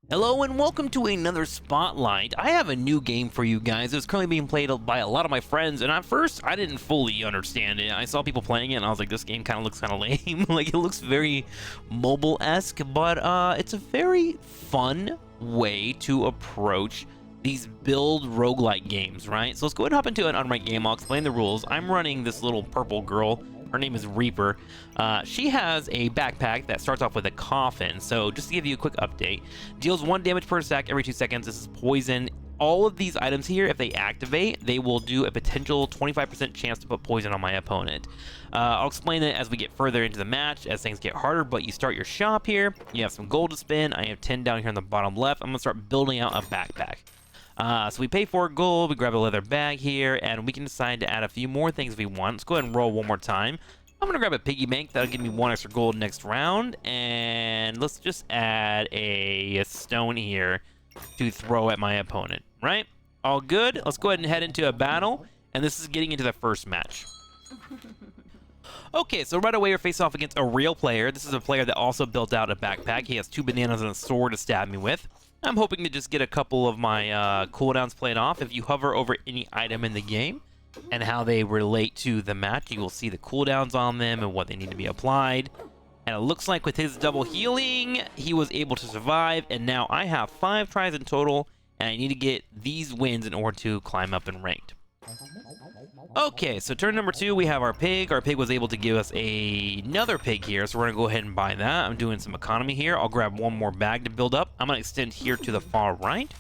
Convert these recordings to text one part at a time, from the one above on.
Hello and welcome to another Spotlight. I have a new game for you guys. It's currently being played by a lot of my friends, and at first I didn't fully understand it. I saw people playing it and I was like, this game kind of looks kind of lame. Like, it looks very mobile-esque, but it's a very fun way to approach these build roguelike games, right? So let's go ahead and hop into an unranked game. I'll explain the rules. I'm running this little purple girl. Her name is Reaper. She has a backpack that starts off with a coffin. So just to give you a quick update, deals 1 damage per stack every 2 seconds. This is poison. All of these items here, if they activate, they will do a potential 25% chance to put poison on my opponent. I'll explain it as we get further into the match, as things get harder, but you start your shop here. You have some gold to spend. I have 10 down here on the bottom left. I'm going to start building out a backpack. So we pay 4 gold, we grab a leather bag here, and we can decide to add a few more things if we want. Let's go ahead and roll one more time. I'm going to grab a piggy bank. That'll give me 1 extra gold next round. And let's just add a stone here to throw at my opponent, right? All good. Let's go ahead and head into a battle. And this is getting into the first match. Okay, so right away we're face off against a real player. This is a player that also built out a backpack. He has 2 bananas and a sword to stab me with. I'm hoping to just get a couple of my cooldowns played off. If you hover over any item in the game and how they relate to the match, you will see the cooldowns on them and what they need to be applied. And it looks like with his double healing, he was able to survive. And now I have 5 tries in total, and I need to get these wins in order to climb up in ranked. Okay, so turn number 2, we have our pig. Our pig was able to give us another pig here, so we're going to go ahead and buy that. I'm doing some economy here. I'll grab 1 more bag to build up. I'm going to extend here to the far right,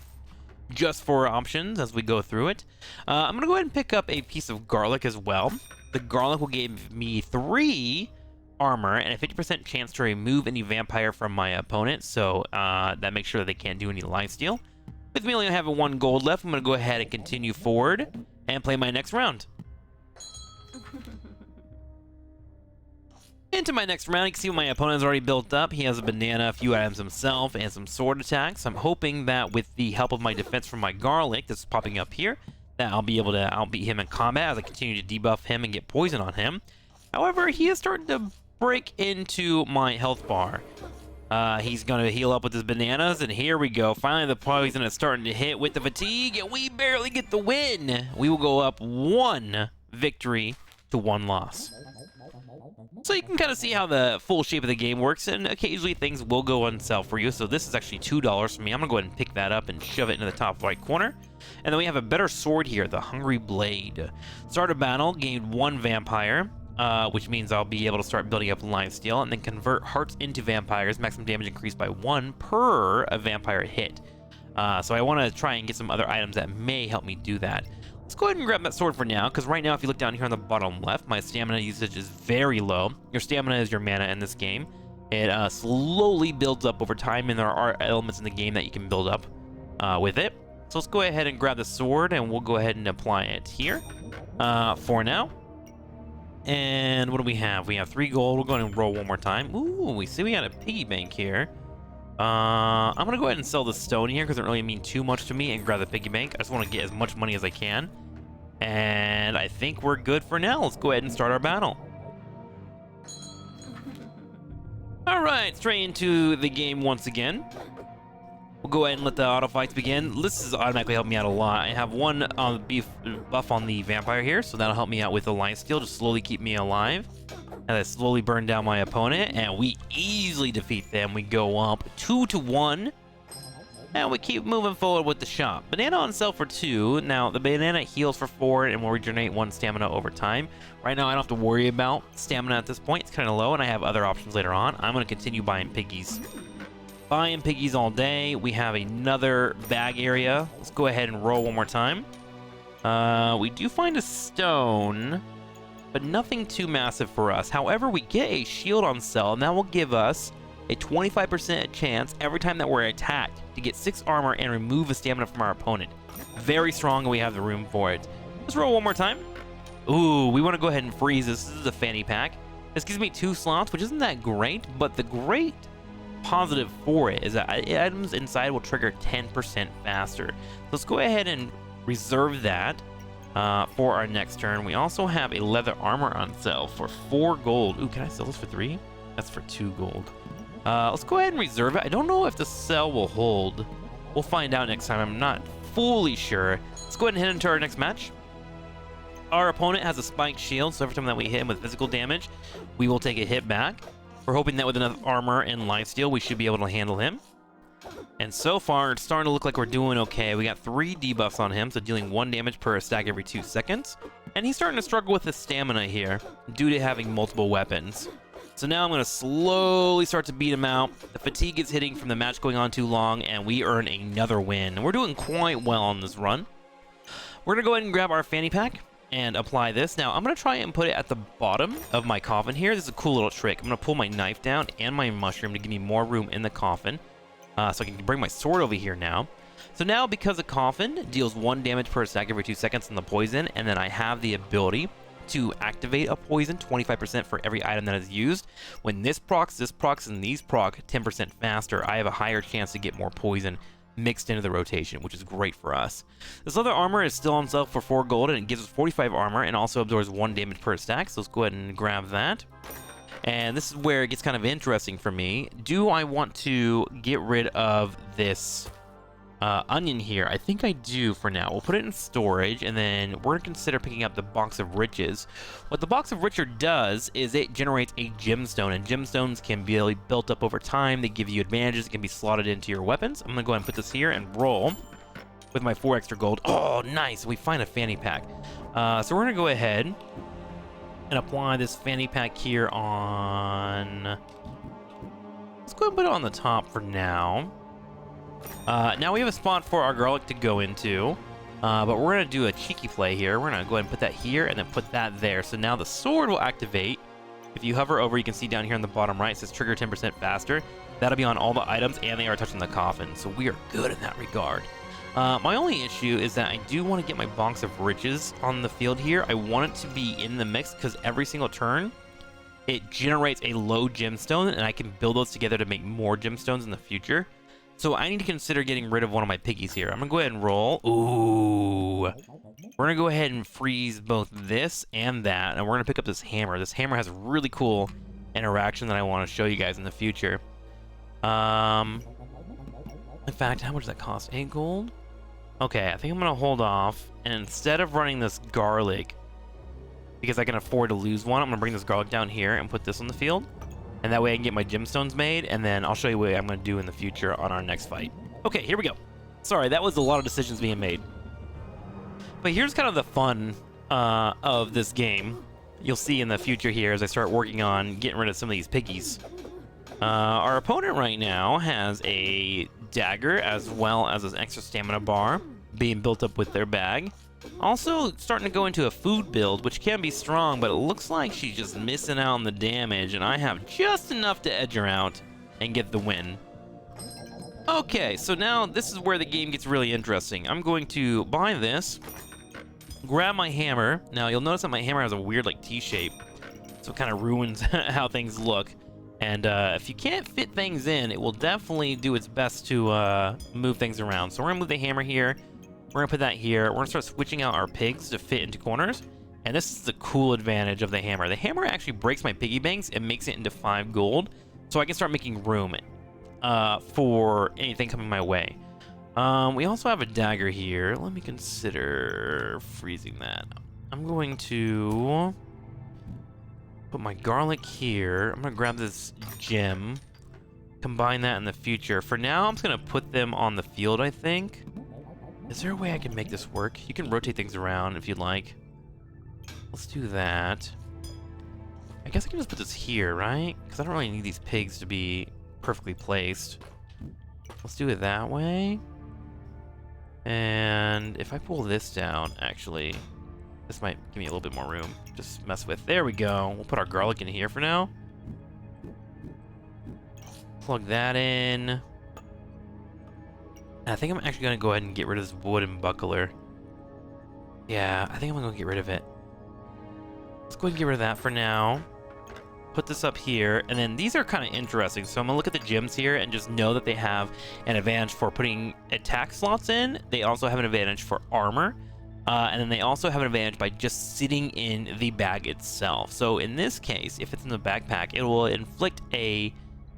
just for options as we go through it. I'm going to go ahead and pick up a piece of garlic as well. The garlic will give me 3 armor and a 50% chance to remove any vampire from my opponent, so that makes sure that they can't do any lifesteal. With me only having 1 gold left, I'm going to go ahead and continue forward and play my next round. Into my next round, you can see what my opponent has already built up. He has a banana, a few items himself, and some sword attacks. I'm hoping that with the help of my defense from my garlic that's popping up here, that I'll be able to outbeat him in combat as I continue to debuff him and get poison on him. However, he is starting to break into my health bar. He's going to heal up with his bananas, and here we go. Finally, the poison is starting to hit with the fatigue, and we barely get the win. We will go up 1 victory to 1 loss. So you can kind of see how the full shape of the game works, and occasionally things will go on sale for you. So this is actually $2 for me. I'm going to go ahead and pick that up and shove it into the top right corner. And then we have a better sword here, the Hungry Blade. Start a battle, gained 1 vampire. Which means I'll be able to start building up lifesteal and then convert hearts into vampires. Maximum damage increased by 1 per a vampire hit. So I want to try and get some other items that may help me do that. Let's go ahead and grab that sword for now, because right now if you look down here on the bottom left, my stamina usage is very low. Your stamina is your mana in this game. It slowly builds up over time, and there are elements in the game that you can build up with it. So let's go ahead and grab the sword, and we'll go ahead and apply it here for now. And what do we have? We have 3 gold. We'll go ahead and roll 1 more time. Ooh, we see we got a piggy bank here. I'm going to go ahead and sell the stone here because it doesn't really mean too much to me, and grab the piggy bank. I just want to get as much money as I can. And I think we're good for now. Let's go ahead and start our battle. All right, straight into the game once again. We'll go ahead and let the auto fights begin. This is automatically helping me out a lot. I have 1 buff on the vampire here, so that'll help me out with the lifesteal, just slowly keep me alive. And I slowly burn down my opponent, and we easily defeat them. We go up 2 to 1, and we keep moving forward with the shop. Banana on sale for 2. Now, the banana heals for 4 and will regenerate 1 stamina over time. Right now, I don't have to worry about stamina at this point. It's kind of low, and I have other options later on. I'm going to continue buying piggies. Buying piggies all day. We have another bag area. Let's go ahead and roll 1 more time. We do find a stone, but nothing too massive for us. However, we get a shield on sale, and that will give us a 25% chance every time that we're attacked to get 6 armor and remove a stamina from our opponent. Very strong, and we have the room for it. Let's roll 1 more time. Ooh, we want to go ahead and freeze this. This is a fanny pack. This gives me 2 slots, which isn't that great, but the great positive for it is that items inside will trigger 10% faster. Let's go ahead and reserve that for our next turn. We also have a leather armor on sale for 4 gold. Ooh, can I sell this for 3? That's for 2 gold. Let's go ahead and reserve it. I don't know if the cell will hold. We'll find out next time. I'm not fully sure. Let's go ahead and head into our next match. Our opponent has a spiked shield, so every time that we hit him with physical damage, we will take a hit back. We're hoping that with enough armor and lifesteal, we should be able to handle him. And so far, it's starting to look like we're doing okay. We got 3 debuffs on him, so dealing 1 damage per stack every 2 seconds. And he's starting to struggle with his stamina here, due to having multiple weapons. So now I'm going to slowly start to beat him out. The fatigue is hitting from the match going on too long, and we earn another win. And we're doing quite well on this run. We're going to go ahead and grab our fanny pack and apply this. Now, I'm going to try and put it at the bottom of my coffin here. This is a cool little trick. I'm going to pull my knife down and my mushroom to give me more room in the coffin. So I can bring my sword over here now. So now, because a coffin deals 1 damage per stack every 2 seconds on the poison, and then I have the ability to activate a poison 25% for every item that is used. When this procs, and these proc 10% faster, I have a higher chance to get more poison mixed into the rotation, which is great for us. This other armor is still on sale for 4 gold, and it gives us 45 armor and also absorbs 1 damage per stack. So let's go ahead and grab that. And this is where it gets kind of interesting for me. Do I want to get rid of this onion here? I think I do for now. We'll put it in storage, and then we're going to consider picking up the Box of Riches. What the Box of Riches does is it generates a gemstone, and gemstones can be built up over time. They give you advantages. It can be slotted into your weapons. I'm going to go ahead and put this here and roll with my 4 extra gold. Oh, nice. We find a fanny pack. So we're going to go ahead and apply this fanny pack here on... Let's go ahead and put it on the top for now. Now we have a spot for our garlic to go into, but we're going to do a cheeky play here. We're going to go ahead and put that here and then put that there. So now the sword will activate. If you hover over, you can see down here on the bottom right, it says trigger 10% faster. That'll be on all the items, and they are touching the coffin. So we are good in that regard. My only issue is that I do want to get my Box of Riches on the field here. I want it to be in the mix because every single turn, it generates a low gemstone, and I can build those together to make more gemstones in the future. So I need to consider getting rid of one of my piggies here. I'm going to go ahead and roll. Ooh. We're going to go ahead and freeze both this and that, and we're going to pick up this hammer. This hammer has a really cool interaction that I want to show you guys in the future. In fact, how much does that cost? 8 gold? Okay, I think I'm going to hold off, and instead of running this garlic, because I can afford to lose one, I'm going to bring this garlic down here and put this on the field. And that way I can get my gemstones made, and then I'll show you what I'm going to do in the future on our next fight. Okay, here we go. Sorry, that was a lot of decisions being made. But here's kind of the fun of this game. You'll see in the future here as I start working on getting rid of some of these piggies. Our opponent right now has a dagger as well as an extra stamina bar being built up with their bag. Also starting to go into a food build, which can be strong, but it looks like she's just missing out on the damage, and I have just enough to edge her out and get the win. Okay, so now this is where the game gets really interesting. I'm going to buy this, grab my hammer. Now you'll notice that my hammer has a weird like T-shape, so it kind of ruins how things look. And if you can't fit things in, it will definitely do its best to move things around. So we're gonna move the hammer here. We're gonna put that here. We're gonna start switching out our pigs to fit into corners. And this is the cool advantage of the hammer. The hammer actually breaks my piggy banks and makes it into 5 gold. So I can start making room for anything coming my way. We also have a dagger here. Let me consider freezing that. I'm going to put my garlic here. I'm gonna grab this gem, combine that in the future. For now, I'm just gonna put them on the field, I think. Is there a way I can make this work? You can rotate things around if you'd like. Let's do that. I guess I can just put this here, right? Because I don't really need these pigs to be perfectly placed. Let's do it that way. And if I pull this down, actually, this might give me a little bit more room. Just mess with. There we go. We'll put our garlic in here for now. Plug that in. I think I'm actually going to go ahead and get rid of this wooden buckler. Yeah, I think I'm going to get rid of it. Let's go ahead and get rid of that for now. Put this up here, and then these are kind of interesting. So I'm going to look at the gems here and just know that they have an advantage for putting attack slots in. They also have an advantage for armor. And then they also have an advantage by just sitting in the bag itself. So in this case, if it's in the backpack, it will inflict a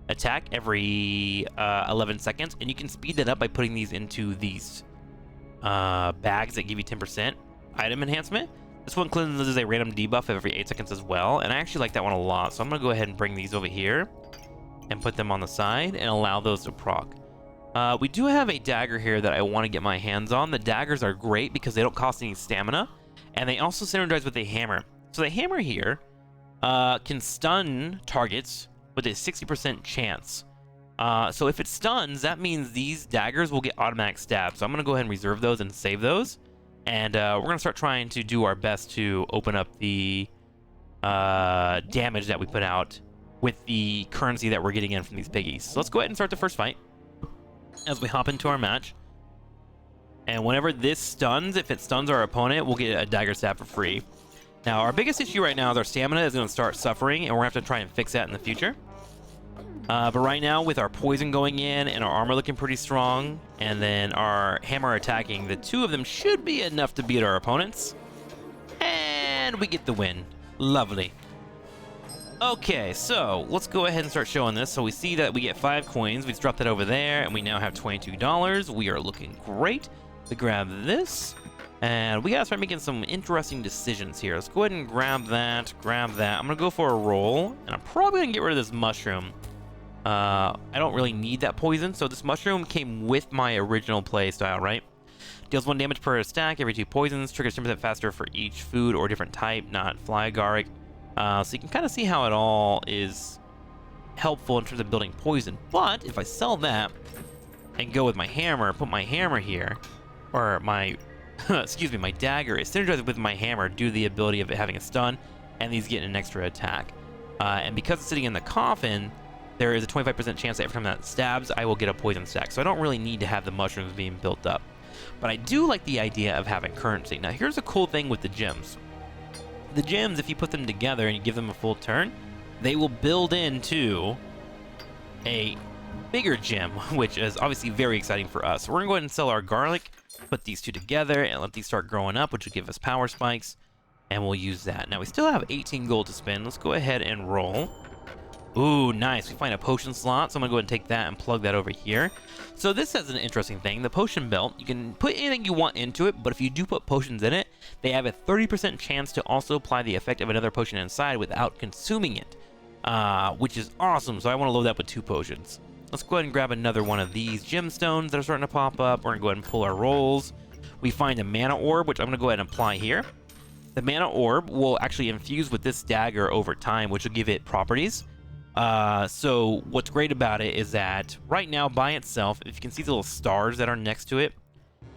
attack every 11 seconds, and you can speed that up by putting these into these bags that give you 10% item enhancement. This one cleanses a random debuff every 8 seconds as well, and I actually like that one a lot, so I'm gonna go ahead and bring these over here and put them on the side and allow those to proc. We do have a dagger here that I want to get my hands on. The daggers are great because they don't cost any stamina, and they also synergize with a hammer. So the hammer here can stun targets with a 60% chance. So if it stuns, that means these daggers will get automatic stabs. So I'm going to go ahead and reserve those and save those. And we're going to start trying to do our best to open up the damage that we put out with the currency that we're getting in from these piggies. So let's go ahead and start the first fight as we hop into our match. And whenever this stuns, if it stuns our opponent, we'll get a dagger stab for free. Now, our biggest issue right now is our stamina is going to start suffering, and we're going to have to try and fix that in the future. But right now, with our poison going in and our armor looking pretty strong, and then our hammer attacking, the two of them should be enough to beat our opponents. And we get the win. Lovely. Okay, so let's go ahead and start showing this. So we see that we get 5 coins. We just dropped that over there, and we now have $22. We are looking great. We grab this, and we gotta start making some interesting decisions here. Let's go ahead and grab that, grab that. I'm gonna go for a roll, and I'm probably gonna get rid of this mushroom. I don't really need that poison, so this mushroom came with my original play style, right? Deals 1 damage per stack every 2 poisons, triggers 10% faster for each food or different type, not fly agaric. So you can kind of see how it all is helpful in terms of building poison. But if I sell that and go with my hammer, put my hammer here, or my, excuse me, my dagger is synergized with my hammer due to the ability of it having a stun, and these getting an extra attack. And because it's sitting in the coffin, there is a 25% chance that every time that stabs, I will get a poison stack. So I don't really need to have the mushrooms being built up. But I do like the idea of having currency. Now here's a cool thing with the gems. The gems, if you put them together and you give them a full turn, they will build into a bigger gem, which is obviously very exciting for us. So we're gonna go ahead and sell our garlic, put these two together, and let these start growing up, which will give us power spikes, and we'll use that. Now we still have 18 gold to spend. Let's go ahead and roll. Ooh, nice. We find a potion slot, so I'm gonna go ahead and take that and plug that over here. So this has an interesting thing. The potion belt, you can put anything you want into it, but if you do put potions in it, they have a 30% chance to also apply the effect of another potion inside without consuming it, which is awesome. So I want to load that with 2 potions. Let's go ahead and grab another one of these gemstones that are starting to pop up. We're gonna go ahead and pull our rolls. We find a mana orb, which I'm gonna go ahead and apply here. The mana orb will actually infuse with this dagger over time, which will give it properties. So what's great about it is that right now by itself, if you can see the little stars that are next to it,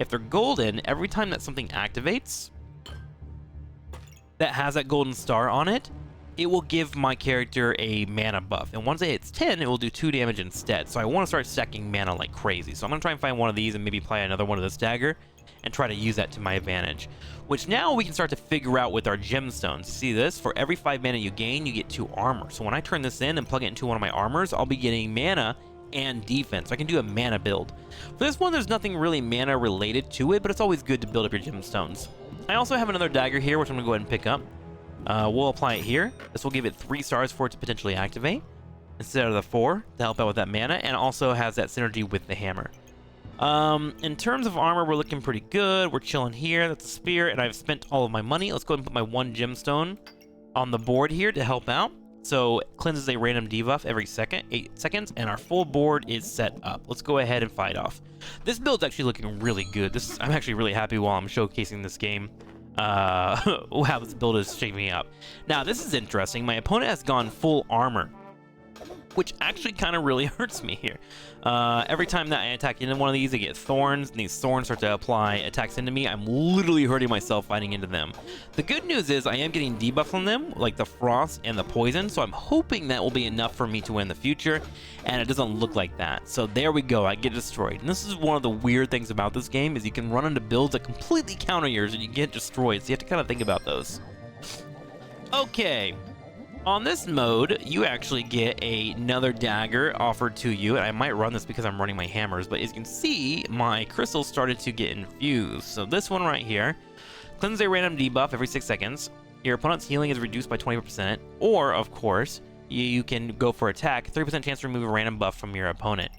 if they're golden, every time that something activates that has that golden star on it, it will give my character a mana buff. And once it hits 10, it will do 2 damage instead. So I want to start stacking mana like crazy. So I'm going to try and find one of these and maybe apply another one of this dagger and try to use that to my advantage. Which now we can start to figure out with our gemstones. See this? For every 5 mana you gain, you get 2 armor. So when I turn this in and plug it into one of my armors, I'll be getting mana and defense. I can do a mana build. For this one, there's nothing really mana related to it, but it's always good to build up your gemstones. I also have another dagger here, which I'm going to go ahead and pick up. We'll apply it here. This will give it 3 stars for it to potentially activate instead of the 4 to help out with that mana, and also has that synergy with the hammer. In terms of armor, we're looking pretty good. We're chilling here. That's a spear, and I've spent all of my money. Let's go ahead and put my 1 gemstone on the board here to help out. So it cleanses a random debuff every 8 seconds, and our full board is set up. Let's go ahead and fight off. This build's actually looking really good. I'm actually really happy while I'm showcasing this game. How this build is shaping up. Now this is interesting. My opponent has gone full armor, which actually kind of really hurts me here. Every time that I attack into one of these, I get thorns, and these thorns start to apply attacks into me. I'm literally hurting myself fighting into them. The good news is I am getting debuff from them, like the frost and the poison, so I'm hoping that will be enough for me to win in the future, and it doesn't look like that. So there we go, I get destroyed. And this is one of the weird things about this game, is you can run into builds that completely counter yours and you get destroyed, so you have to kind of think about those. Okay. On this mode, you actually get another dagger offered to you, and I might run this because I'm running my hammers, but as you can see, my crystals started to get infused. So this one right here, cleanses a random debuff every 6 seconds. Your opponent's healing is reduced by 20%, or, of course, you can go for attack. 30% chance to remove a random buff from your opponent.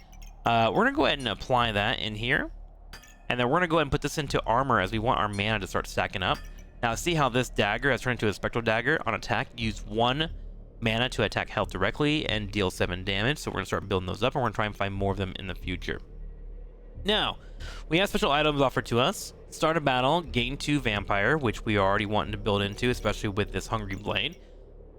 We're going to go ahead and apply that in here. And then we're going to go ahead and put this into armor as we want our mana to start stacking up. Now, see how this dagger has turned into a spectral dagger on attack. Use 1 mana to attack health directly and deal 7 damage. So we're going to start building those up, and we're going to try and find more of them in the future. Now, we have special items offered to us. Start a battle, gain 2 vampire, which we are already wanting to build into, especially with this hungry blade.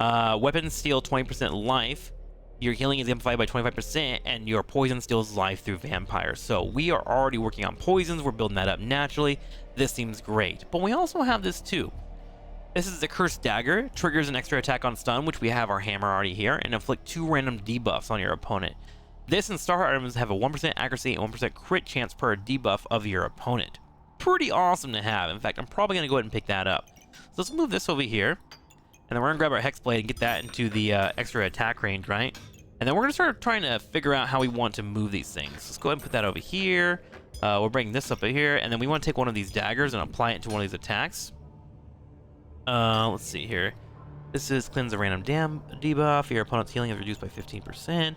Weapons steal 20% life. Your healing is amplified by 25%, and your poison steals life through vampire. So we are already working on poisons. We're building that up naturally. This seems great. But we also have this too. This is the Cursed Dagger. Triggers an extra attack on stun, which we have our hammer already here, and inflict 2 random debuffs on your opponent. This and star items have a 1% accuracy and 1% crit chance per debuff of your opponent. Pretty awesome to have. In fact, I'm probably going to go ahead and pick that up. So let's move this over here. And then we're going to grab our Hex Blade and get that into the extra attack range, right? And then we're going to start trying to figure out how we want to move these things. Let's go ahead and put that over here. We'll bring this up here. And then we want to take one of these daggers and apply it to one of these attacks. Let's see here. This is cleanse a random debuff. Your opponent's healing is reduced by 15%.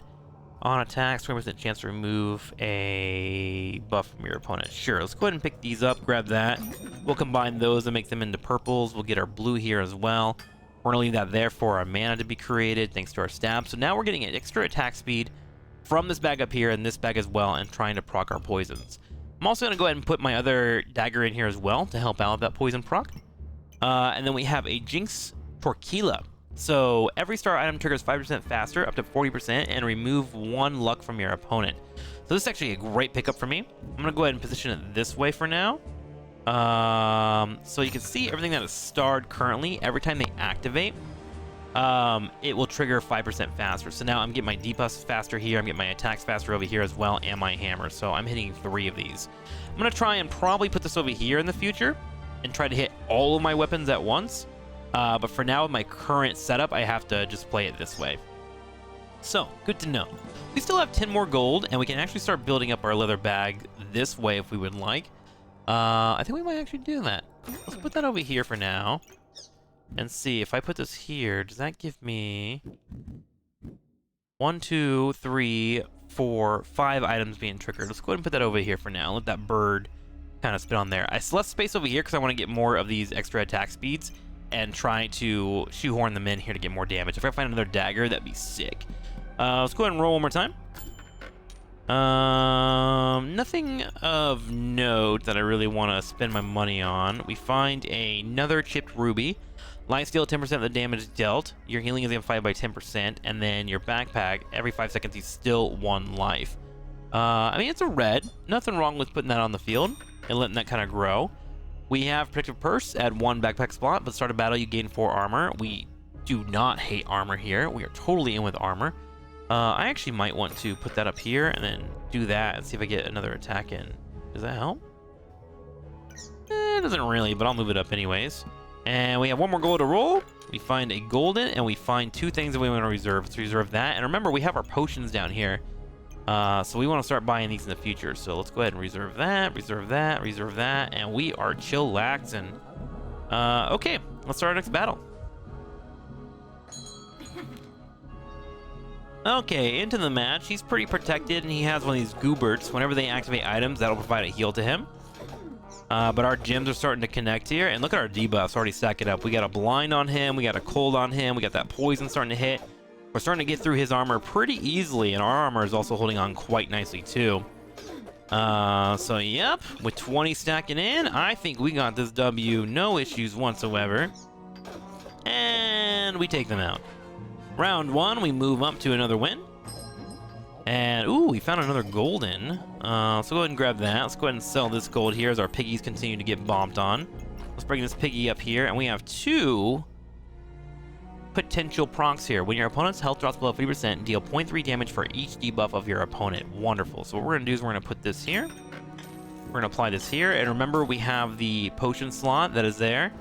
On attacks, 20% chance to remove a buff from your opponent. Sure, let's go ahead and pick these up, grab that. We'll combine those and make them into purples. We'll get our blue here as well. We're going to leave that there for our mana to be created, thanks to our stab. So now we're getting an extra attack speed from this bag up here and this bag as well, and trying to proc our poisons. I'm also going to go ahead and put my other dagger in here as well to help out with that poison proc. And then we have a Jinx Torquila. So every star item triggers 5% faster, up to 40%, and remove 1 luck from your opponent. So this is actually a great pickup for me. I'm going to go ahead and position it this way for now. So you can see everything that is starred currently. Every time they activate, it will trigger 5% faster. So now I'm getting my debuffs faster here. I'm getting my attacks faster over here as well, and my hammer. So I'm hitting 3 of these. I'm going to try and probably put this over here in the future and try to hit all of my weapons at once. But for now, with my current setup, I have to just play it this way. So, good to know. We still have 10 more gold, and we can actually start building up our leather bag this way if we would like. I think we might actually do that. Let's put that over here for now. And see, if I put this here, does that give me 1, 2, 3, 4, 5 items being triggered? Let's go ahead and put that over here for now. Let that bird kind of spit on there. I left space over here because I want to get more of these extra attack speeds and try to shoehorn them in here to get more damage. If I find another dagger, that'd be sick. Let's go ahead and roll one more time. Nothing of note that I really want to spend my money on. We find another chipped ruby. Light steal 10% of the damage dealt. Your healing is amplified by 10%, and then your backpack, every 5 seconds, you still 1 life. I mean, it's a red. Nothing wrong with putting that on the field and letting that kind of grow. We have Protective Purse at 1 backpack slot, but start a battle, you gain 4 armor. We do not hate armor here. We are totally in with armor. I actually might want to put that up here and then do that and see if I get another attack in. Does that help? It doesn't really, but I'll move it up anyways. And we have 1 more gold to roll. We find a golden, and we find 2 things that we want to reserve. Let's reserve that. And remember, we have our potions down here. So we want to start buying these in the future. So let's go ahead and reserve that, reserve that, reserve that, and we are chillaxing. Okay, let's start our next battle. Okay, into the match. He's pretty protected, and he has one of these gooberts. Whenever they activate items, that'll provide a heal to him. But our gems are starting to connect here, and look at our debuffs already stacking up. We got a blind on him, we got a cold on him, we got that poison starting to hit. We're starting to get through his armor pretty easily, and our armor is also holding on quite nicely too. So yep, with 20 stacking in, I think we got this W, no issues whatsoever. And we take them out. Round 1, we move up to another win. And, ooh, we found another golden. So go ahead and grab that. Let's go ahead and sell this gold here as our piggies continue to get bombed on. Let's bring this piggy up here, and we have 2 potential procs here. When your opponent's health drops below 50%, deal 0.3 damage for each debuff of your opponent. Wonderful. So what we're going to do is we're going to put this here. We're going to apply this here. And remember, we have the potion slot that is there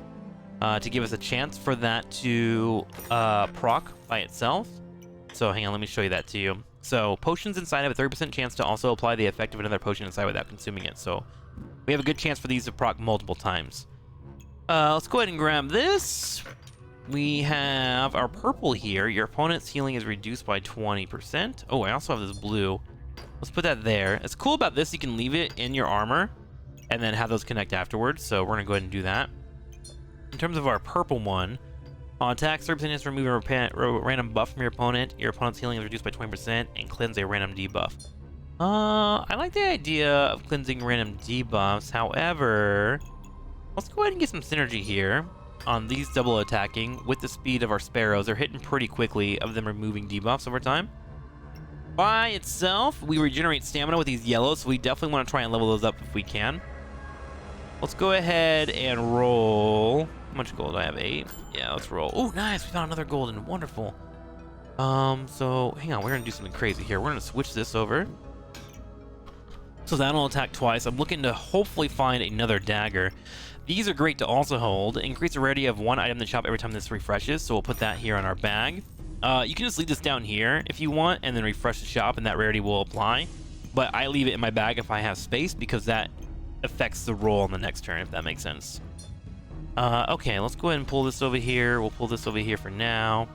to give us a chance for that to proc by itself. So hang on, let me show you that to you. So potions inside have a 30% chance to also apply the effect of another potion inside without consuming it. So we have a good chance for these to proc multiple times. Let's go ahead and grab this. We have our purple here. Your opponent's healing is reduced by 20%. Oh, I also have this blue. Let's put that there. It's cool about this, you can leave it in your armor and then have those connect afterwards. So we're gonna go ahead and do that. In terms of our purple one, on attack, 30% is remove a random buff from your opponent. Your opponent's healing is reduced by 20% and cleanse a random debuff. I like the idea of cleansing random debuffs. However, let's go ahead and get some synergy here on these double attacking with the speed of our sparrows. They're hitting pretty quickly of them removing debuffs over time. By itself, we regenerate stamina with these yellows, so we definitely want to try and level those up if we can. Let's go ahead and roll. How much gold do I have? 8. Yeah, let's roll. Oh, nice. We found another golden. Wonderful. So hang on. We're going to do something crazy here. We're going to switch this over. So that'll attack twice. I'm looking to hopefully find another dagger. These are great to also hold. Increase the rarity of one item in the shop every time this refreshes. So we'll put that here on our bag. You can just leave this down here if you want and then refresh the shop and that rarity will apply. But I leave it in my bag if I have space because that affects the roll on the next turn, if that makes sense. Okay, let's go ahead and pull this over here. We'll pull this over here for now.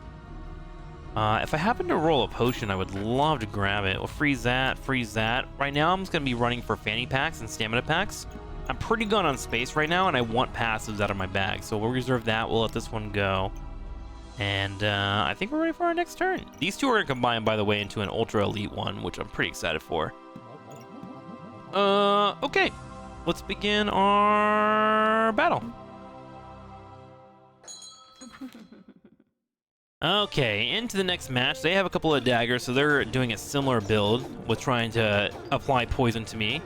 If I happen to roll a potion, I would love to grab it. We'll freeze that, freeze that. Right now, I'm just going to be running for fanny packs and stamina packs. I'm pretty good on space right now, and I want passives out of my bag. So we'll reserve that. We'll let this one go. And I think we're ready for our next turn. These two are going to combine, by the way, into an Ultra Elite one, which I'm pretty excited for. Okay. Let's begin our battle. Okay, into the next match. They have a couple of daggers, so they're doing a similar build with trying to apply poison to me,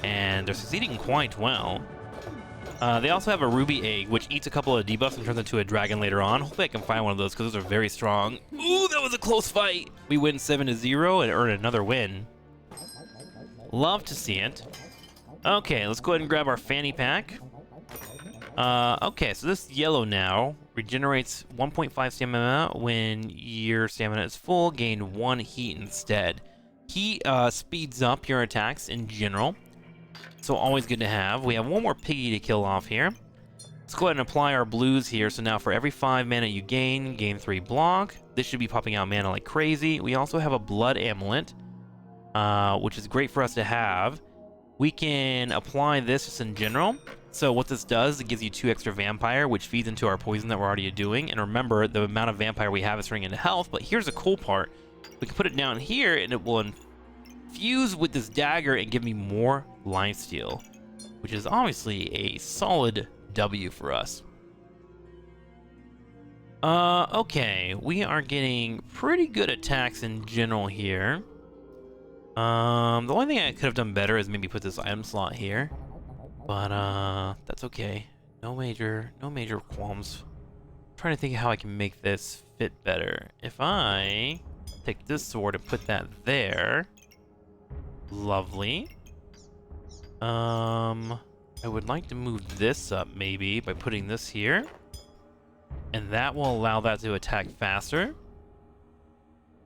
and they're succeeding quite well. They also have a ruby egg, which eats a couple of debuffs and turns into a dragon later on. Hopefully I can find one of those, because those are very strong. Ooh, that was a close fight! We win 7-0 and earn another win. Love to see it. Okay, let's go ahead and grab our fanny pack. Okay, so this yellow now regenerates 1.5 stamina when your stamina is full. Gain 1 heat instead. Heat speeds up your attacks in general, so always good to have. We have one more piggy to kill off here. Let's go ahead and apply our blues here. So now for every 5 mana you gain 3 block. This should be popping out mana like crazy. We also have a blood amulet, which is great for us to have. We can apply this just in general. So what this does, it gives you 2 extra vampire, which feeds into our poison that we're already doing. And remember, the amount of vampire we have is turning into health. But here's the cool part. We can put it down here, and it will infuse with this dagger and give me more lifesteal, which is obviously a solid W for us. Okay. We are getting pretty good attacks in general here. The only thing I could have done better is maybe put this item slot here. But, that's okay. No major qualms. I'm trying to think of how I can make this fit better. If I take this sword and put that there. Lovely. I would like to move this up maybe by putting this here. And that will allow that to attack faster.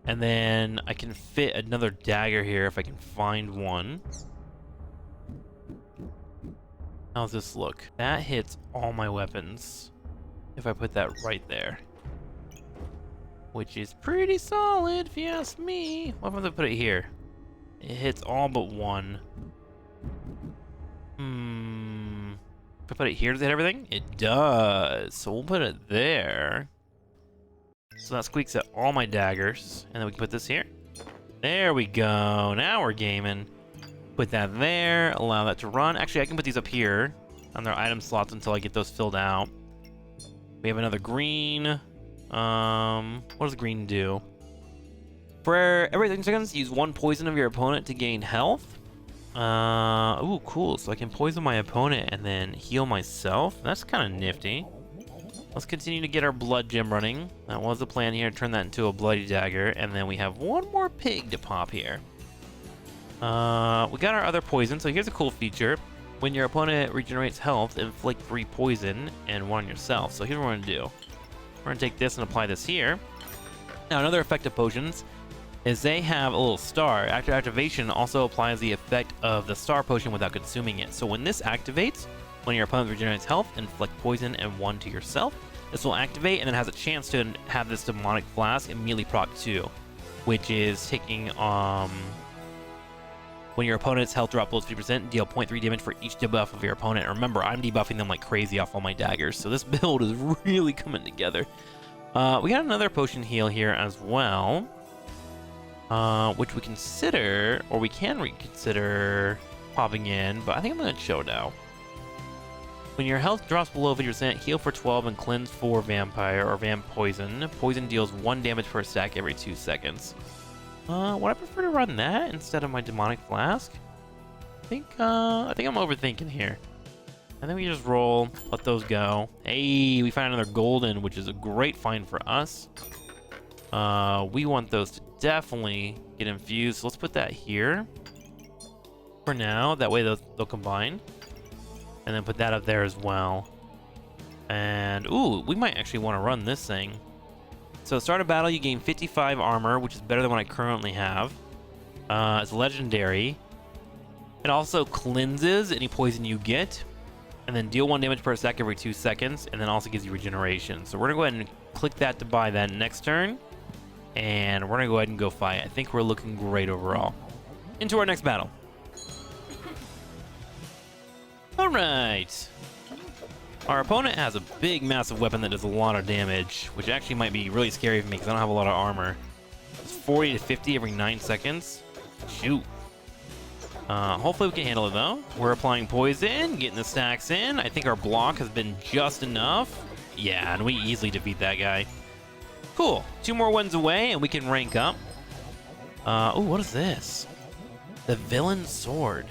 And then I can fit another dagger here if I can find one. How's this look? That hits all my weapons if I put that right there. Which is pretty solid if you ask me. What if I put it here? It hits all but one. If I put it here, does it hit everything? It does. So we'll put it there. So that squeaks at all my daggers. And then we can put this here. There we go. Now we're gaming. Put that there. Allow that to run. Actually, I can put these up here on their item slots until I get those filled out. We have another green. What does green do? For every 30 seconds, use 1 poison of your opponent to gain health. Ooh, cool. So I can poison my opponent and then heal myself. That's kind of nifty. Let's continue to get our blood gem running. That was the plan here, turn that into a bloody dagger. And then we have one more pig to pop here. We got our other poison. So here's a cool feature. When your opponent regenerates health, inflict 3 poison and 1 on yourself. So here's what we're going to do. We're going to take this and apply this here. Now, another effect of potions is they have a little star. After activation, also applies the effect of the star potion without consuming it. So when this activates, when your opponent regenerates health, inflict poison and 1 to yourself. this will activate and then has a chance to have this demonic flask immediately proc 2, which is taking when your opponent's health drop below 50%, deal 0.3 damage for each debuff of your opponent. Remember, I'm debuffing them like crazy off all my daggers, so this build is really coming together. We got another potion heal here as well, which we consider, or we can reconsider popping in, but I think I'm going to chill now. When your health drops below 50%, heal for 12 and cleanse for vampire or vamp poison. Poison deals 1 damage per stack every 2 seconds. Would I prefer to run that instead of my demonic flask? I think I'm overthinking here. I think we just roll, let those go. Hey, we found another golden, which is a great find for us. We want those to definitely get infused. So let's put that here for now. That way they'll combine. And then put that up there as well. And, ooh, we might actually want to run this thing. So start a battle, you gain 55 armor, which is better than what I currently have. It's legendary. It also cleanses any poison you get. And then deal 1 damage per stack every 2 seconds. And then also gives you regeneration. So we're going to go ahead and click that to buy that next turn. And we're going to go ahead and go fight. I think we're looking great overall. Into our next battle. Alright. Our opponent has a big, massive weapon that does a lot of damage, which actually might be really scary for me because I don't have a lot of armor. It's 40 to 50 every 9 seconds. Shoot. Hopefully we can handle it, though. We're applying poison, getting the stacks in. I think our block has been just enough. Yeah, and we easily defeat that guy. Cool. 2 more wins away, and we can rank up. Ooh, what is this? The Villain's Sword.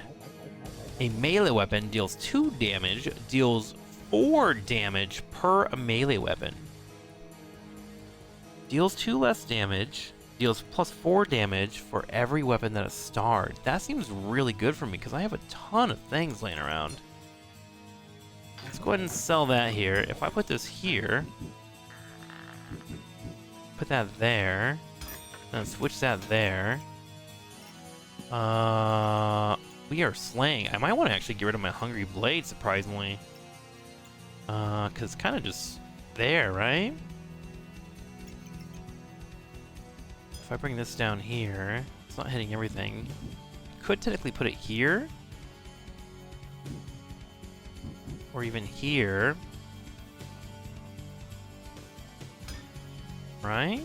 A melee weapon deals 2 damage, deals 4 damage per melee weapon. Deals 2 less damage, deals plus 4 damage for every weapon that is starred. That seems really good for me because I have a ton of things laying around. Let's go ahead and sell that here. If I put this here, put that there, then switch that there. We are slaying. I might want to actually get rid of my Hungry Blade, surprisingly. Because it's kind of just there, right? If I bring this down here, it's not hitting everything. Could technically put it here. Or even here. Right?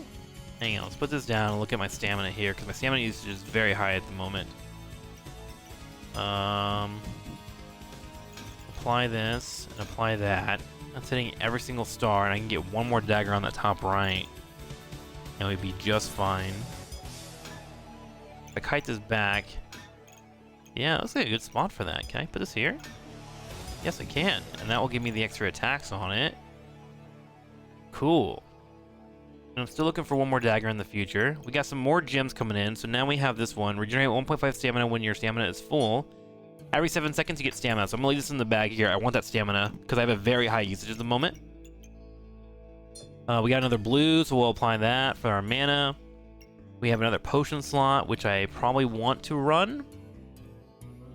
Hang on, let's put this down and look at my stamina here, because my stamina usage is very high at the moment. Apply this and apply that. That's hitting every single star, and I can get 1 more dagger on that top right, and we'd be just fine. If I kite this back, yeah, looks like a good spot for that. Can I put this here? Yes, I can, and that will give me the extra attacks on it. Cool. And I'm still looking for 1 more dagger in the future. We got some more gems coming in, so now we have this one. Regenerate 1.5 stamina when your stamina is full. Every 7 seconds you get stamina, so I'm gonna leave this in the bag here. I want that stamina, because I have a very high usage at the moment. We got another blue, so we'll apply that for our mana. We have another potion slot, which I probably want to run.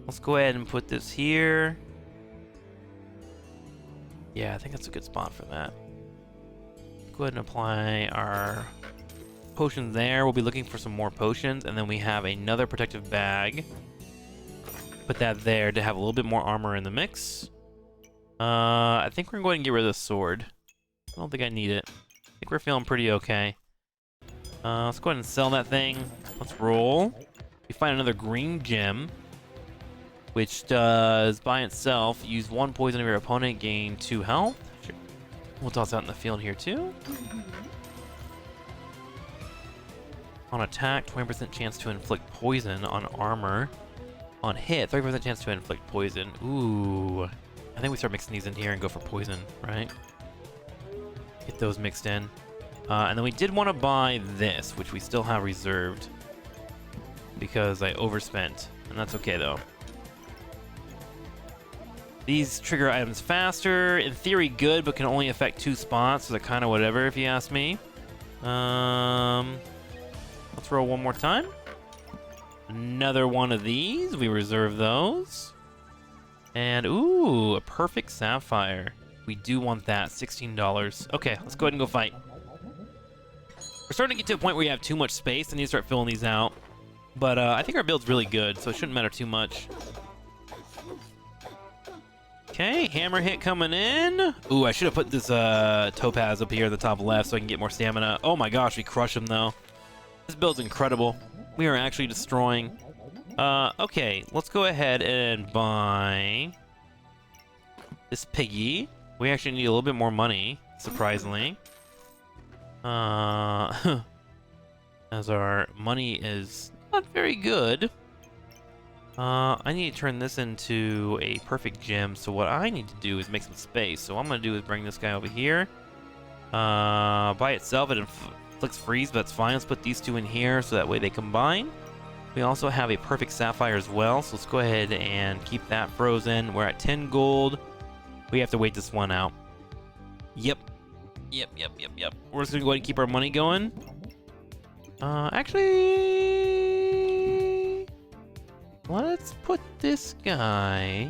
Let's go ahead and put this here. Yeah, I think that's a good spot for that. Go ahead and apply our potion there. We'll be looking for some more potions, and then we have another protective bag. Put that there to have a little bit more armor in the mix. I think we're going to go ahead and get rid of the sword. I don't think I need it. I think we're feeling pretty okay. Let's go ahead and sell that thing. Let's roll. We find another green gem, which does by itself use 1 poison of your opponent, gain 2 health. Sure. We'll toss out in the field here too. On attack, 20% chance to inflict poison. On armor, on hit, 30% chance to inflict poison. Ooh, I think we start mixing these in here and go for poison, right? Get those mixed in. And then we did want to buy this, which we still have reserved because I overspent, and that's okay though. These trigger items faster. In theory, good, but can only affect 2 spots, so they're kind of whatever if you ask me. Let's roll 1 more time. Another one of these. We reserve those. And ooh, a perfect sapphire. We do want that. $16. Okay, let's go ahead and go fight. We're starting to get to a point where you have too much space and you start filling these out. But I think our build's really good, so it shouldn't matter too much. Okay, hammer hit coming in. Ooh, I should have put this topaz up here at the top left so I can get more stamina. Oh my gosh, we crush him though. This build's incredible. We are actually destroying. Okay, let's go ahead and buy this piggy. We actually need a little bit more money, surprisingly. As our money is not very good. I need to turn this into a perfect gem, so what I need to do is make some space. So what I'm going to do is bring this guy over here. By itself, it inflicts freeze, but that's fine. Let's put these two in here, so that way they combine. We also have a perfect sapphire as well, so let's go ahead and keep that frozen. We're at 10 gold. We have to wait this one out. Yep. We're just going to go ahead and keep our money going. Actually, let's put this guy.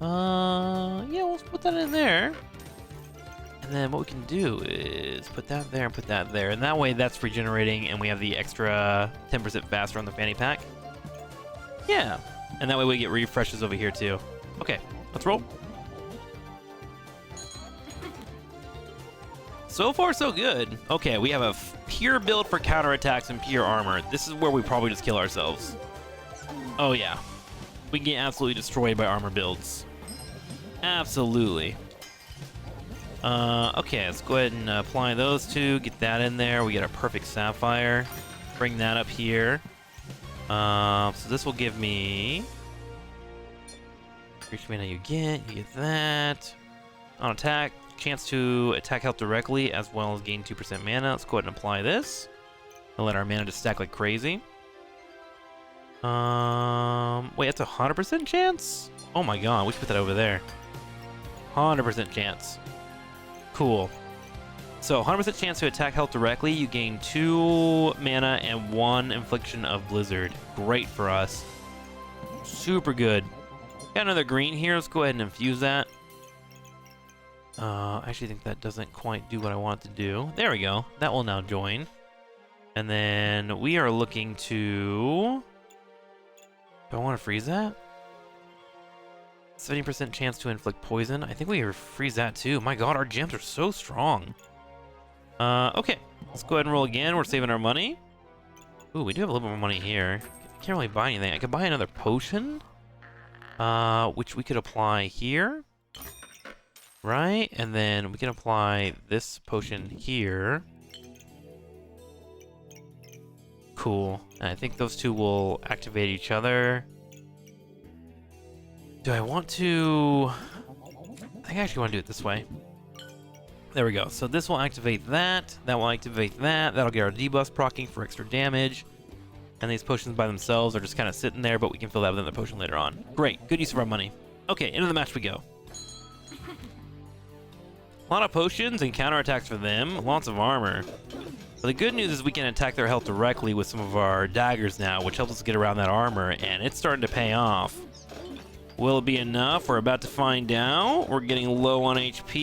Yeah, let's put that in there. And then what we can do is put that there and put that there. And that way that's regenerating and we have the extra 10% faster on the fanny pack. Yeah. And that way we get refreshes over here too. Okay, let's roll. So far, so good. Okay, we have a pure build for counterattacks and pure armor. This is where we probably just kill ourselves. Oh yeah. We get absolutely destroyed by armor builds. Absolutely. Okay, let's go ahead and apply those two. Get that in there. We get a perfect sapphire. Bring that up here. So this will give me... Reach mana you get that. On attack, chance to attack health directly as well as gain 2% mana. Let's go ahead and apply this. And let our mana just stack like crazy. Wait, that's a 100% chance? Oh my god, we should put that over there. 100% chance. Cool. So 100% chance to attack health directly. You gain 2 mana and 1 infliction of blizzard. Great for us. Super good. Got another green here. Let's go ahead and infuse that. I actually think that doesn't quite do what I want it to do. There we go. That will now join. And then we are looking to... Do I want to freeze that? 70% chance to inflict poison. I think we freeze that too. My god, our gems are so strong. Okay. Let's go ahead and roll again. We're saving our money. Ooh, we do have a little bit more money here. Can't really buy anything. I could buy another potion. Which we could apply here. Right? And then we can apply this potion here. Cool. And I think those two will activate each other. Do I want to... I think I actually want to do it this way. There we go. So this will activate that. That will activate that. That'll get our debuff proccing for extra damage. And these potions by themselves are just kind of sitting there, but we can fill that with another potion later on. Great. Good use of our money. Okay, into the match we go. A lot of potions and counterattacks for them. Lots of armor. But the good news is we can attack their health directly with some of our daggers now, which helps us get around that armor, and it's starting to pay off. Will it be enough? We're about to find out. We're getting low on HP.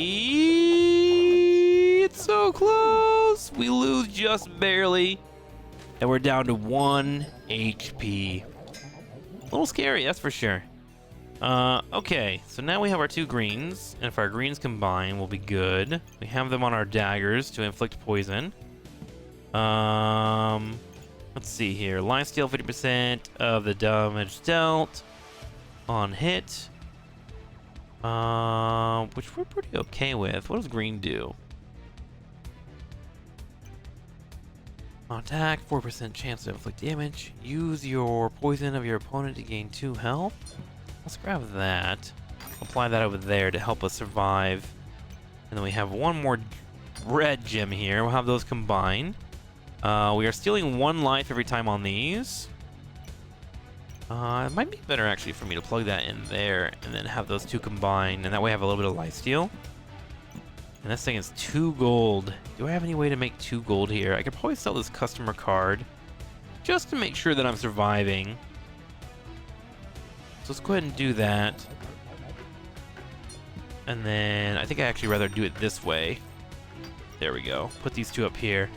It's so close. We lose just barely. And we're down to 1 HP. A little scary, that's for sure. Okay, so now we have our 2 greens. And if our greens combine, we'll be good. We have them on our daggers to inflict poison. Let's see here. Lifesteal 50% of the damage dealt. On hit, which we're pretty okay with. What does green do? On attack, 4% chance to inflict damage. Use your poison of your opponent to gain 2 health. Let's grab that. Apply that over there to help us survive. And then we have one more red gem here. We'll have those combined. We are stealing 1 life every time on these. It might be better actually for me to plug that in there and then have those 2 combine, and that way I have a little bit of lifesteal. And this thing is 2 gold. Do I have any way to make 2 gold here? I could probably sell this customer card just to make sure that I'm surviving. So let's go ahead and do that. And then I think I actually rather do it this way. There we go. Put these two up here.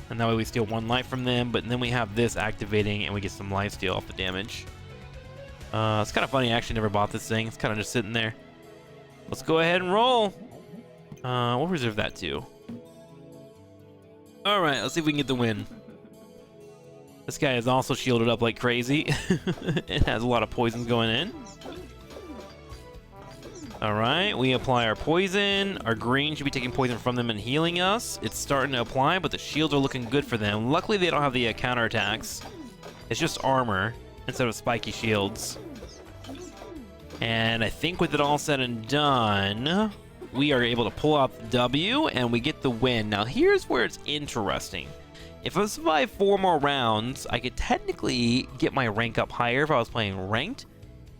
And that way we steal 1 life from them, but then we have this activating and we get some life steal off the damage. It's kind of funny, I actually never bought this thing. It's kind of just sitting there. Let's go ahead and roll. We'll reserve that too. Alright, let's see if we can get the win. This guy is also shielded up like crazy. It has a lot of poisons going in. Alright, we apply our poison. Our green should be taking poison from them and healing us. It's starting to apply, but the shields are looking good for them. Luckily, they don't have the counterattacks. It's just armor instead of spiky shields. And I think with it all said and done, we are able to pull out the W, and we get the win. Now, here's where it's interesting. If I survive 4 more rounds, I could technically get my rank up higher if I was playing ranked.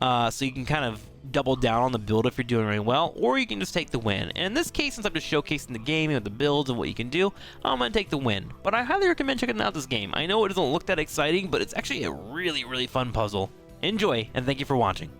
So you can kind of double down on the build if you're doing really well, or you can just take the win. And in this case, since I'm just showcasing the game and the builds and what you can do, I'm going to take the win. But I highly recommend checking out this game. I know it doesn't look that exciting, but it's actually a really, really fun puzzle. Enjoy, and thank you for watching.